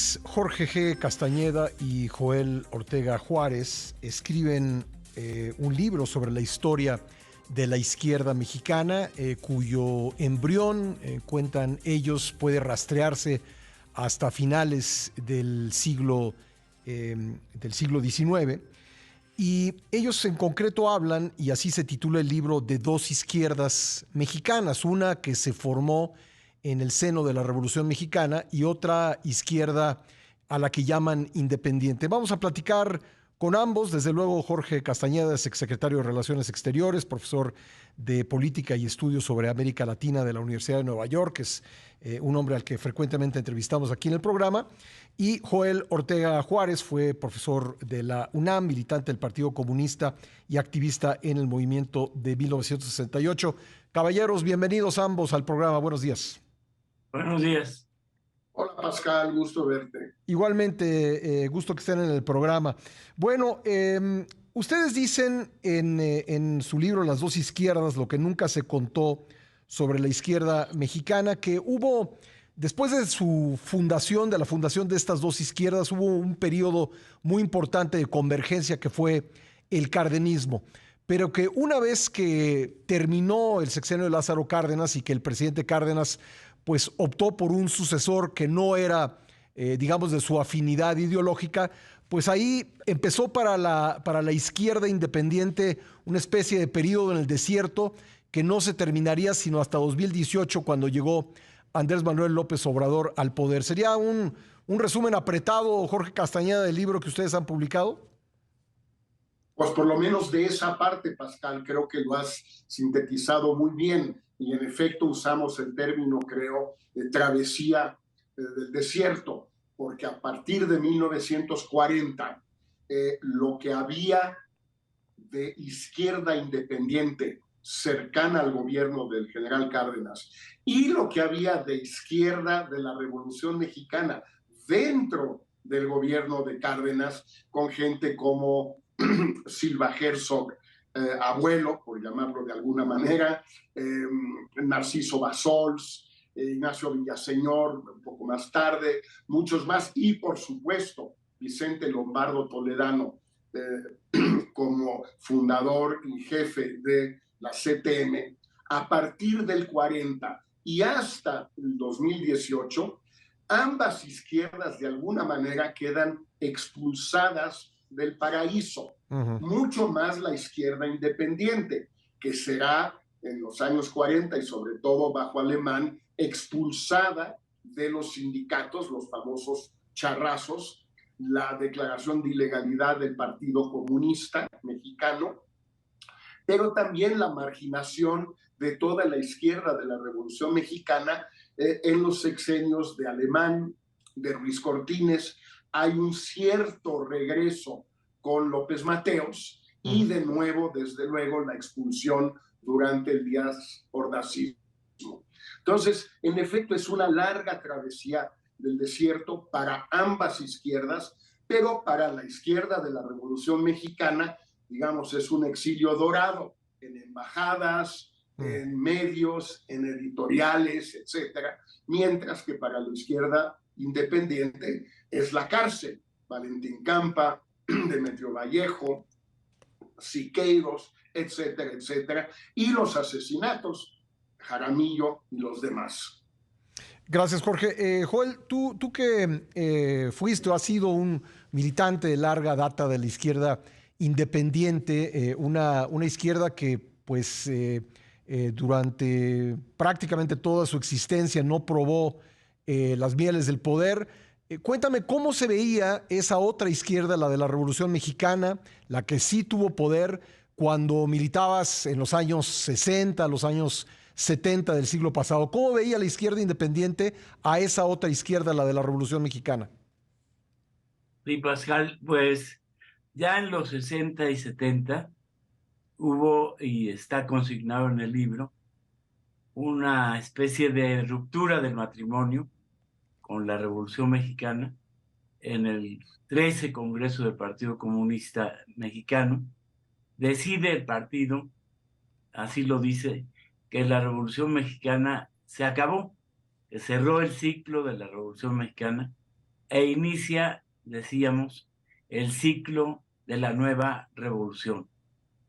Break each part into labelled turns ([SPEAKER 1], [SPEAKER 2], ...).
[SPEAKER 1] Pues Jorge G. Castañeda y Joel Ortega Juárez escriben un libro sobre la historia de la izquierda mexicana, cuyo embrión, cuentan ellos, puede rastrearse hasta finales del siglo XIX. Y ellos en concreto hablan, y así se titula el libro, de dos izquierdas mexicanas, una que se formó en el seno de la Revolución Mexicana y otra izquierda a la que llaman independiente. Vamos a platicar con ambos. Desde luego, Jorge Castañeda es exsecretario de Relaciones Exteriores, profesor de Política y Estudios sobre América Latina de la Universidad de Nueva York, es un hombre al que frecuentemente entrevistamos aquí en el programa. Y Joel Ortega Juárez fue profesor de la UNAM, militante del Partido Comunista y activista en el movimiento de 1968. Caballeros, bienvenidos ambos al programa. Buenos días.
[SPEAKER 2] Buenos días.
[SPEAKER 3] Hola Pascal, gusto verte.
[SPEAKER 1] Igualmente, gusto que estén en el programa. Bueno, ustedes dicen en su libro Las dos izquierdas, lo que nunca se contó sobre la izquierda mexicana, que hubo, después de su fundación, de la fundación de estas dos izquierdas, hubo un periodo muy importante de convergencia que fue el cardenismo, pero que una vez que terminó el sexenio de Lázaro Cárdenas y que el presidente Cárdenas pues optó por un sucesor que no era, digamos, de su afinidad ideológica, pues ahí empezó para la izquierda independiente una especie de periodo en el desierto que no se terminaría sino hasta 2018, cuando llegó Andrés Manuel López Obrador al poder. ¿Sería un resumen apretado, Jorge Castañeda, del libro que ustedes han publicado?
[SPEAKER 3] Pues por lo menos de esa parte, Pascal, creo que lo has sintetizado muy bien. Y en efecto usamos el término, creo, de travesía del desierto, porque a partir de 1940, lo que había de izquierda independiente cercana al gobierno del general Cárdenas y lo que había de izquierda de la Revolución Mexicana dentro del gobierno de Cárdenas, con gente como Silva Herzog, abuelo, por llamarlo de alguna manera, Narciso Bassols, Ignacio Villaseñor, un poco más tarde, muchos más, y por supuesto Vicente Lombardo Toledano, como fundador y jefe de la CTM. A partir del 40 y hasta el 2018, ambas izquierdas de alguna manera quedan expulsadas del paraíso. Mucho más la izquierda independiente, que será en los años 40 y sobre todo bajo Alemán, expulsada de los sindicatos, los famosos charrazos, la declaración de ilegalidad del Partido Comunista Mexicano, pero también la marginación de toda la izquierda de la Revolución Mexicana en los sexenios de Alemán, de Ruiz Cortines. Hay un cierto regreso con López Mateos y de nuevo, desde luego, la expulsión durante el Díaz Ordazismo. Entonces, en efecto, es una larga travesía del desierto para ambas izquierdas, pero para la izquierda de la Revolución Mexicana, digamos, es un exilio dorado en embajadas, en medios, en editoriales, etcétera, mientras que para la izquierda independiente es la cárcel. Valentín Campa, Demetrio Vallejo, Siqueiros, etcétera, etcétera, y los asesinatos, Jaramillo y los demás.
[SPEAKER 1] Gracias, Jorge. Joel, tú que fuiste o has sido un militante de larga data de la izquierda independiente, una izquierda que pues durante prácticamente toda su existencia no probó las mieles del poder. Cuéntame cómo se veía esa otra izquierda, la de la Revolución Mexicana, la que sí tuvo poder cuando militabas en los años 60, los años 70 del siglo pasado. ¿Cómo veía la izquierda independiente a esa otra izquierda, la de la Revolución Mexicana?
[SPEAKER 2] Sí, Pascal, pues ya en los 60 y 70 hubo, y está consignado en el libro, una especie de ruptura del matrimonio con la Revolución Mexicana en el 13 Congreso del Partido Comunista Mexicano. Decide el partido, así lo dice, que la Revolución Mexicana se acabó, que cerró el ciclo de la Revolución Mexicana e inicia, decíamos, el ciclo de la nueva revolución,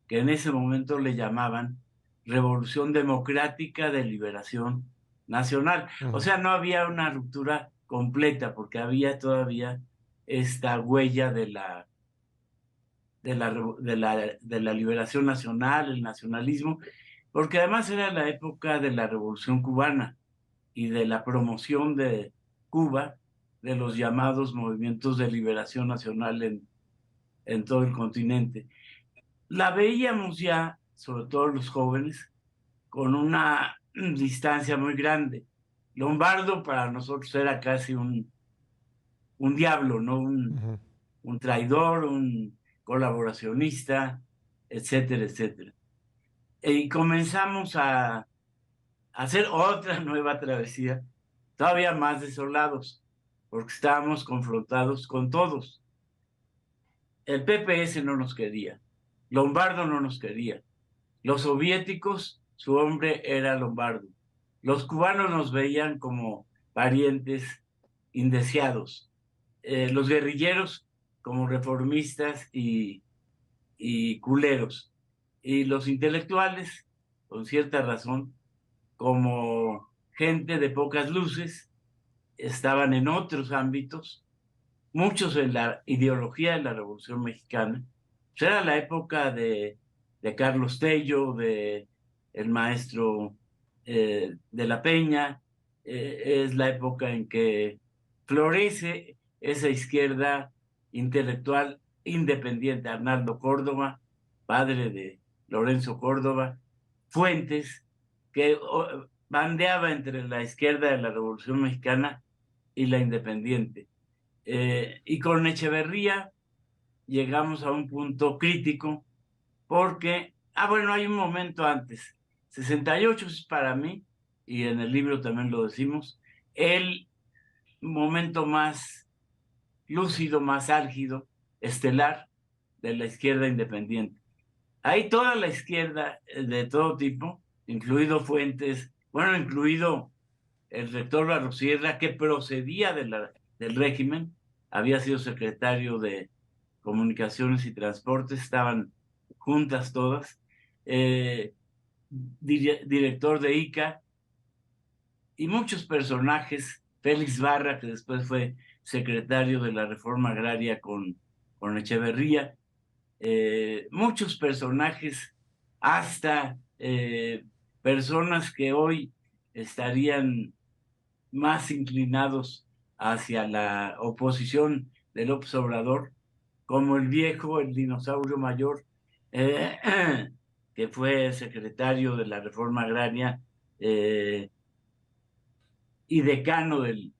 [SPEAKER 2] que en ese momento le llamaban Revolución Democrática de Liberación Nacional. O sea, no había una ruptura completa porque había todavía esta huella de la liberación nacional, el nacionalismo, porque además era la época de la Revolución Cubana y de la promoción de Cuba, de los llamados movimientos de liberación nacional en todo el continente. La veíamos ya, sobre todo los jóvenes, con una distancia muy grande. Lombardo para nosotros era casi un diablo, ¿no? Un traidor, un colaboracionista, etcétera, etcétera. Y comenzamos a hacer otra nueva travesía, todavía más desolados, porque estábamos confrontados con todos. El PPS no nos quería, Lombardo no nos quería, los soviéticos, su hombre era Lombardo, los cubanos nos veían como parientes indeseados, los guerrilleros como reformistas y culeros, y los intelectuales, con cierta razón, como gente de pocas luces, estaban en otros ámbitos, muchos en la ideología de la Revolución Mexicana. Pues era la época de Carlos Tello, de el maestro de la Peña, es la época en que florece esa izquierda intelectual independiente. Arnaldo Córdoba, padre de Lorenzo Córdoba, Fuentes, que bandeaba entre la izquierda de la Revolución Mexicana y la independiente. Y con Echeverría llegamos a un punto crítico porque, bueno, hay un momento antes. 68 es para mí, y en el libro también lo decimos, el momento más lúcido, más álgido, estelar de la izquierda independiente. Ahí toda la izquierda de todo tipo, incluido Fuentes, bueno, incluido el rector Barrosierra, que procedía del régimen, había sido secretario de Comunicaciones y Transportes, estaban juntas todas, director de ICA, y muchos personajes, Félix Barra, que después fue secretario de la Reforma Agraria con Echeverría, muchos personajes, hasta personas que hoy estarían más inclinados hacia la oposición de López Obrador, como el viejo, el dinosaurio mayor, que fue secretario de la Reforma Agraria y decano del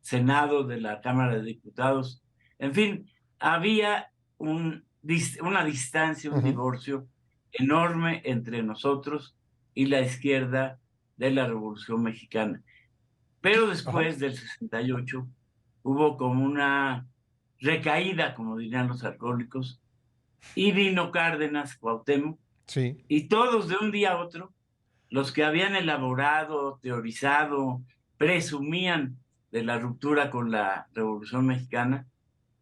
[SPEAKER 2] Senado, de la Cámara de Diputados. En fin, había una distancia, un divorcio enorme entre nosotros y la izquierda de la Revolución Mexicana. Pero después del 68 hubo como una recaída, como dirían los alcohólicos, y vino Cárdenas, Cuauhtémoc, y todos de un día a otro, los que habían elaborado, teorizado, presumían de la ruptura con la Revolución Mexicana,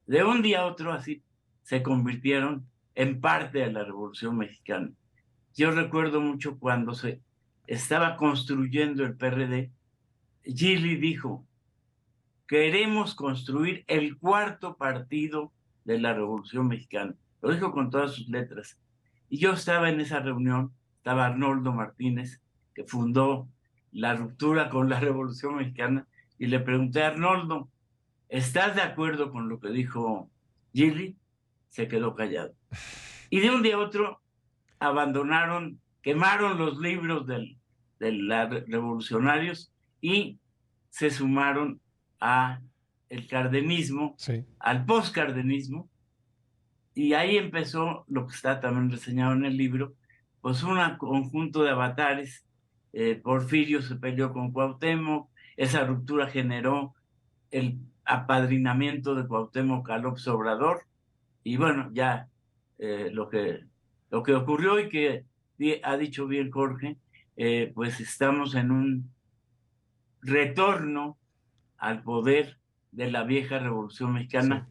[SPEAKER 2] de un día a otro así se convirtieron en parte de la Revolución Mexicana. Yo recuerdo mucho cuando se estaba construyendo el PRD, Gili dijo: queremos construir el cuarto partido de la Revolución Mexicana. Lo dijo con todas sus letras. Y yo estaba en esa reunión, estaba Arnoldo Martínez, que fundó la ruptura con la Revolución Mexicana, y le pregunté a Arnoldo: ¿estás de acuerdo con lo que dijo Gili? Se quedó callado. Y de un día a otro abandonaron, quemaron los libros de los revolucionarios y se sumaron a el cardenismo, al postcardenismo, y ahí empezó lo que está también reseñado en el libro, pues un conjunto de avatares. Porfirio se peleó con Cuauhtémoc, esa ruptura generó el apadrinamiento de Cuauhtémoc a López Obrador, y bueno, ya lo que ocurrió y que ha dicho bien Jorge, pues estamos en un retorno al poder de la vieja Revolución Mexicana,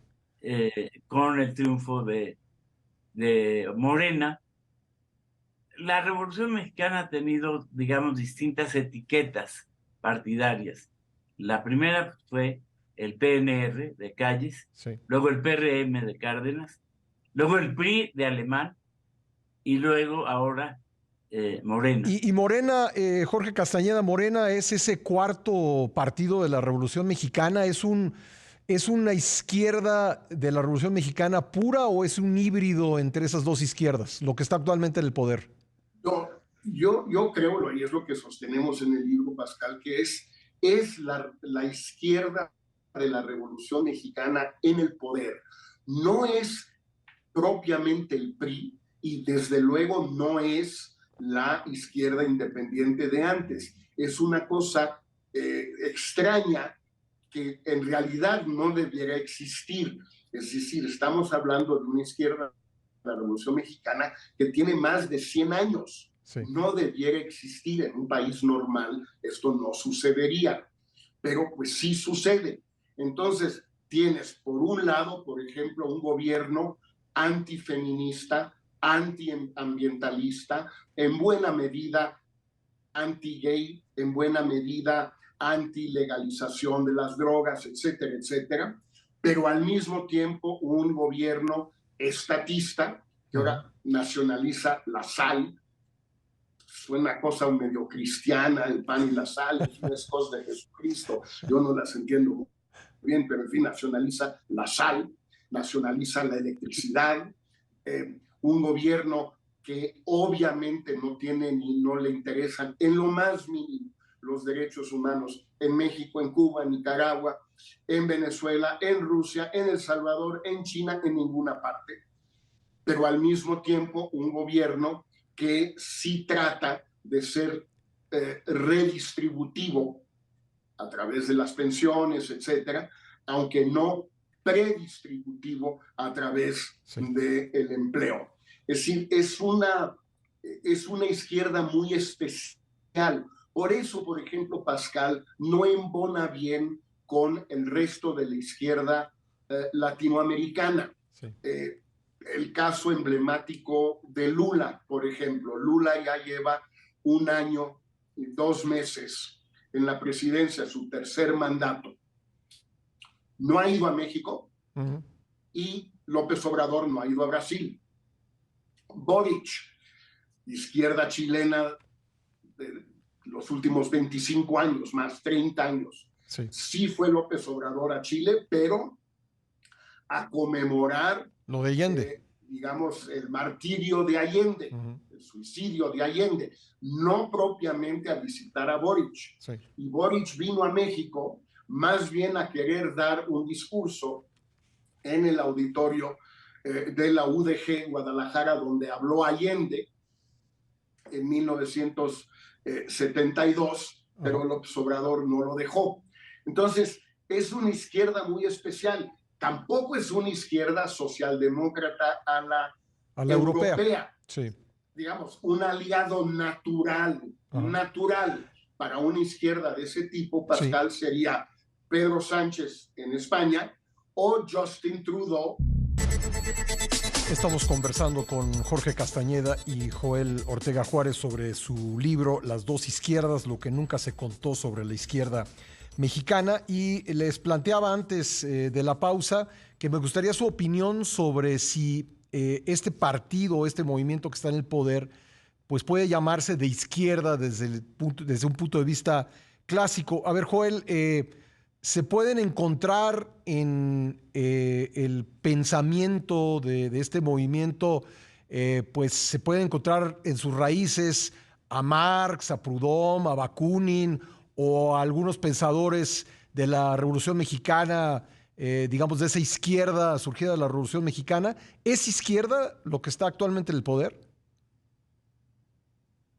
[SPEAKER 2] con el triunfo de Morena. La Revolución Mexicana ha tenido, digamos, distintas etiquetas partidarias. La primera fue el PNR de Calles, luego el PRM de Cárdenas, luego el PRI de Alemán y luego ahora Morena.
[SPEAKER 1] Y Morena, Jorge Castañeda, Morena es ese cuarto partido de la Revolución Mexicana, ¿es una izquierda de la Revolución Mexicana pura o es un híbrido entre esas dos izquierdas, lo que está actualmente en el poder?
[SPEAKER 3] Yo creo, y es lo que sostenemos en el libro, Pascal, que es la izquierda de la Revolución Mexicana en el poder. No es propiamente el PRI y desde luego no es la izquierda independiente de antes. Es una cosa extraña que en realidad no debiera existir. Es decir, estamos hablando de una izquierda de la Revolución Mexicana que tiene más de 100 años. Sí. No debiera existir en un país normal, esto no sucedería, pero pues sí sucede. Entonces, tienes por un lado, por ejemplo, un gobierno antifeminista, antiambientalista, en buena medida anti-gay, en buena medida anti-legalización de las drogas, etcétera, etcétera, pero al mismo tiempo un gobierno estatista que ahora nacionaliza la sal. Suena cosa medio cristiana, el pan y la sal, es cosa de Jesucristo, yo no las entiendo bien, pero en fin, nacionaliza la sal, nacionaliza la electricidad, un gobierno que obviamente no tiene ni no le interesan en lo más mínimo los derechos humanos en México, en Cuba, en Nicaragua, en Venezuela, en Rusia, en El Salvador, en China, en ninguna parte, pero al mismo tiempo un gobierno que sí trata de ser redistributivo a través de las pensiones, etcétera, aunque no predistributivo a través del empleo. Es decir, es una izquierda muy especial. Por eso, por ejemplo, Pascal no embona bien con el resto de la izquierda latinoamericana. Sí. El caso emblemático de Lula, por ejemplo. Lula ya lleva 1 año y 2 meses en la presidencia, su tercer mandato. No ha ido a México y López Obrador no ha ido a Brasil. Boric, izquierda chilena de los últimos 25 años, más 30 años. Sí fue López Obrador a Chile, pero a conmemorar
[SPEAKER 1] lo de Allende.
[SPEAKER 3] Digamos, el martirio de Allende, el suicidio de Allende, no propiamente a visitar a Boric. Sí. Y Boric vino a México más bien a querer dar un discurso en el auditorio de la UDG Guadalajara, donde habló Allende en 1972, pero López Obrador no lo dejó. Entonces, es una izquierda muy especial. Tampoco es una izquierda socialdemócrata a la europea.
[SPEAKER 1] Sí.
[SPEAKER 3] Digamos, un aliado natural para una izquierda de ese tipo, Pascal, sería Pedro Sánchez en España o Justin Trudeau.
[SPEAKER 1] Estamos conversando con Jorge Castañeda y Joel Ortega Juárez sobre su libro Las dos izquierdas, lo que nunca se contó sobre la izquierda mexicana, y les planteaba antes de la pausa que me gustaría su opinión sobre si este partido, este movimiento que está en el poder, pues puede llamarse de izquierda desde un punto de vista clásico. A ver, Joel, ¿se pueden encontrar en el pensamiento de este movimiento, pues se pueden encontrar en sus raíces a Marx, a Proudhon, a Bakunin o a algunos pensadores de la Revolución Mexicana, digamos de esa izquierda surgida de la Revolución Mexicana? ¿Es izquierda lo que está actualmente en el poder?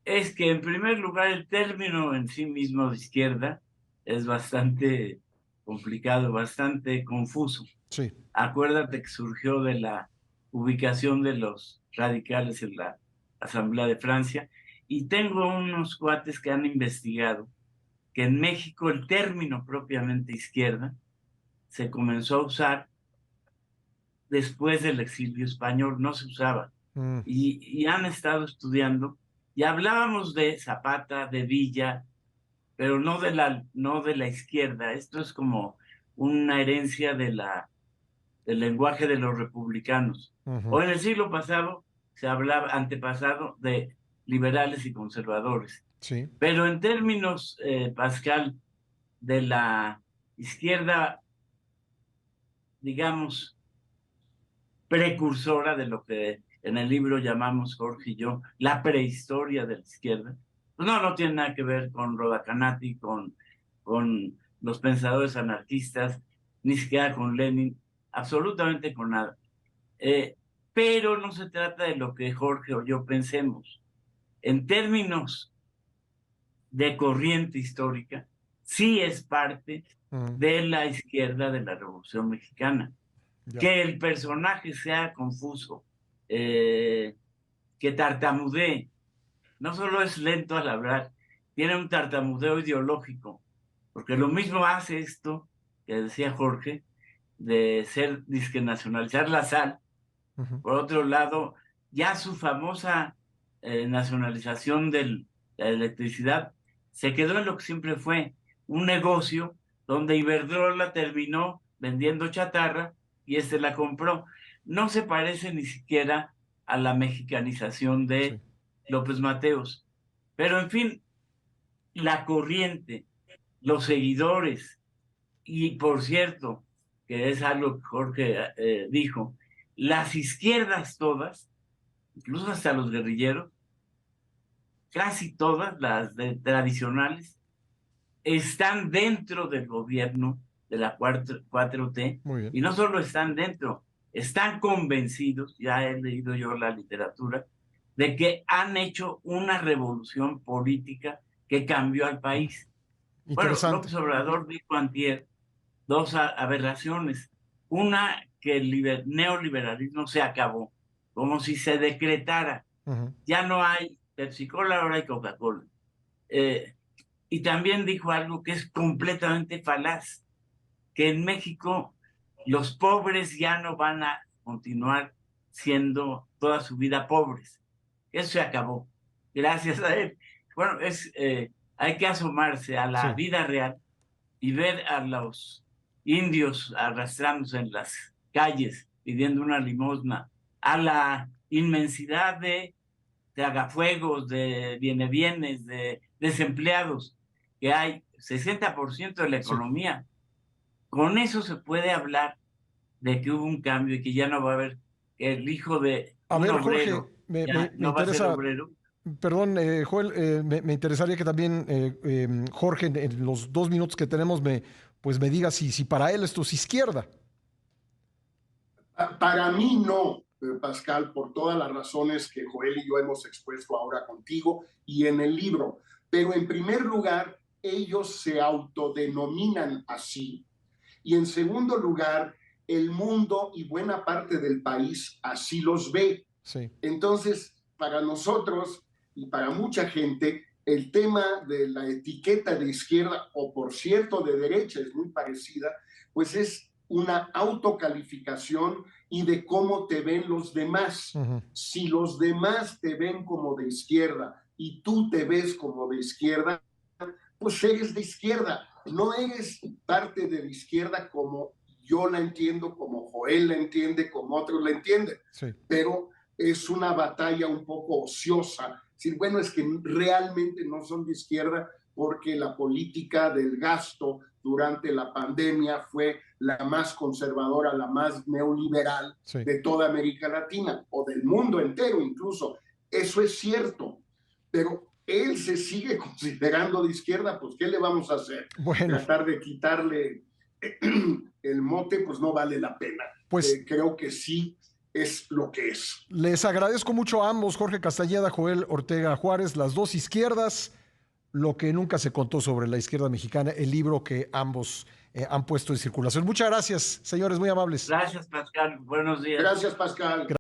[SPEAKER 2] Es que en primer lugar el término en sí mismo de izquierda es bastante complicado, bastante confuso.
[SPEAKER 1] Sí.
[SPEAKER 2] Acuérdate que surgió de la ubicación de los radicales en la Asamblea de Francia, y tengo unos cuates que han investigado que en México el término propiamente izquierda se comenzó a usar después del exilio español, no se usaba. Y han estado estudiando, y hablábamos de Zapata, de Villa, pero no de la izquierda. Esto es como una herencia del lenguaje de los republicanos. O en el siglo pasado se hablaba, antepasado, de liberales y conservadores.
[SPEAKER 1] Sí.
[SPEAKER 2] Pero en términos, Pascal, de la izquierda, digamos, precursora de lo que en el libro llamamos, Jorge y yo, la prehistoria de la izquierda, pues no tiene nada que ver con Roda Canati, con los pensadores anarquistas, ni siquiera con Lenin, absolutamente con nada. Pero no se trata de lo que Jorge o yo pensemos. En términos de corriente histórica, sí es parte de la izquierda de la Revolución Mexicana. Ya. Que el personaje sea confuso, que tartamudee, no solo es lento al hablar, tiene un tartamudeo ideológico, porque lo mismo hace esto que decía Jorge, de disque nacionalizar la sal. Por otro lado, ya su famosa nacionalización de la electricidad se quedó en lo que siempre fue un negocio donde Iberdrola terminó vendiendo chatarra y la compró. No se parece ni siquiera a la mexicanización de López Mateos. Pero en fin, la corriente, los seguidores, y por cierto, que es algo que Jorge dijo, las izquierdas todas, incluso hasta los guerrilleros, casi todas las tradicionales, están dentro del gobierno de la 4T, y no solo están dentro, están convencidos, ya he leído yo la literatura, de que han hecho una revolución política que cambió al país. Bueno, López Obrador dijo antier dos aberraciones. Una, que el neoliberalismo se acabó, como si se decretara. Ya no hay Pepsi-Cola, ahora hay Coca-Cola. Y también dijo algo que es completamente falaz, que en México los pobres ya no van a continuar siendo toda su vida pobres. Eso se acabó, gracias a él. Bueno, hay que asomarse a la vida real y ver a los indios arrastrándose en las calles pidiendo una limosna, a la inmensidad de tragafuegos, de bienes, de desempleados, que hay 60% de la economía. Con eso se puede hablar de que hubo un cambio y que ya no va a haber el hijo de un obrero.
[SPEAKER 1] Jorge, me interesa, obrero. Perdón, Joel, me interesaría que también Jorge, en los 2 minutos que tenemos, me diga si para él esto es izquierda.
[SPEAKER 3] Para mí no, Pascal, por todas las razones que Joel y yo hemos expuesto ahora contigo y en el libro. Pero en primer lugar, ellos se autodenominan así. Y en segundo lugar, el mundo y buena parte del país así los ve.
[SPEAKER 1] Sí.
[SPEAKER 3] Entonces, para nosotros y para mucha gente, el tema de la etiqueta de izquierda, o por cierto de derecha, es muy parecida, pues es una autocalificación y de cómo te ven los demás. Si los demás te ven como de izquierda y tú te ves como de izquierda, pues eres de izquierda. No eres parte de la izquierda como yo la entiendo, como Joel la entiende, como otros la entienden.
[SPEAKER 1] Sí.
[SPEAKER 3] Pero es una batalla un poco ociosa. Bueno, es que realmente no son de izquierda porque la política del gasto durante la pandemia fue la más conservadora, la más neoliberal de toda América Latina o del mundo entero incluso. Eso es cierto, pero él se sigue considerando de izquierda, pues ¿qué le vamos a hacer?
[SPEAKER 1] Bueno.
[SPEAKER 3] Tratar de quitarle el mote, pues no vale la pena.
[SPEAKER 1] Pues
[SPEAKER 3] creo que sí es lo que es.
[SPEAKER 1] Les agradezco mucho a ambos, Jorge Castañeda, Joel Ortega Juárez, las dos izquierdas, lo que nunca se contó sobre la izquierda mexicana, el libro que ambos han puesto en circulación. Muchas gracias, señores, muy amables.
[SPEAKER 2] Gracias, Pascal. Buenos días.
[SPEAKER 3] Gracias, Pascal.